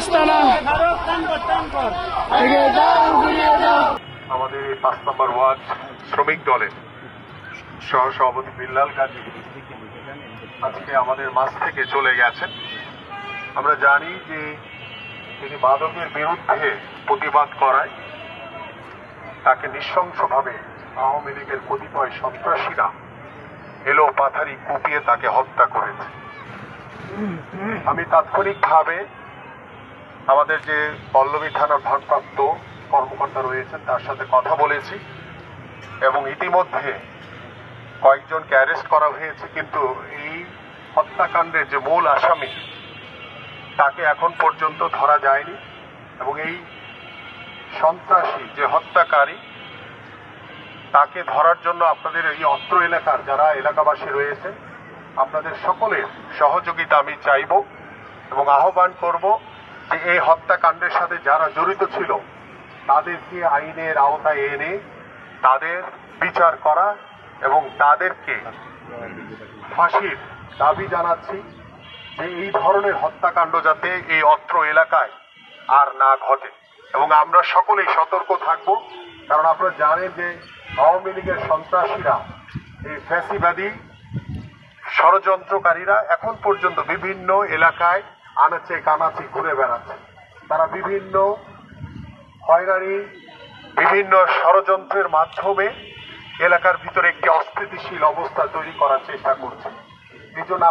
আস্তানা আমাদের এই 5 নম্বর ওয়ার্ড শ্রমিক দলের সহসভাপতি বিল্লাল গাজী আজকে আমাদের মাঝ থেকে চলে গেছেন। আমরা জানি যে তিনি মাদকের বিরুদ্ধে প্রতিবাদ করায় তাকে নৃশংসভাবে আওয়ামী লীগের কতিপয় সন্ত্রাসীরা এলো পাথারি কুপিয়ে তাকে হত্যা করেছে। আমি তাৎক্ষণিকভাবে আমাদের যে পল্লবী থানার ভারপ্রাপ্ত কর্মকর্তা রয়েছেন তার সাথে কথা বলেছি এবং ইতিমধ্যে কয়েকজনকে অ্যারেস্ট করা হয়েছে, কিন্তু এই হত্যাকাণ্ডের যে মূল আসামি তাকে এখন পর্যন্ত ধরা যায়নি এবং এই সন্ত্রাসী যে হত্যাকারী তাকে ধরার জন্য আপনাদের এই অত্র এলাকার যারা এলাকাবাসী রয়েছে আপনাদের সকলের সহযোগিতা আমি চাইব এবং আহ্বান করব যে এই হত্যাকাণ্ডের সাথে যারা জড়িত ছিল তাদেরকে আইনের আওতায় এনে তাদের বিচার করা এবং তাদেরকে ফাঁসির দাবি জানাচ্ছি যে এই ধরনের হত্যাকাণ্ড যাতে এই অত্র এলাকায় আর না ঘটে এবং আমরা সকলেই সতর্ক থাকব। কারণ আপনারা জানেন যে আওয়ামী লীগের সন্ত্রাসীরা এই ফ্যাসিবাদী ষড়যন্ত্রকারীরা এখন পর্যন্ত বিভিন্ন এলাকায় আনাচে কানাচে ঘুরে বেড়াচ্ছে। তারা বিভিন্ন হয়রানি বিভিন্ন ষড়যন্ত্রের মাধ্যমে এলাকার ভিতরে একটি অস্থিতিশীল অবস্থা তৈরি করার চেষ্টা করছে। এই জন্য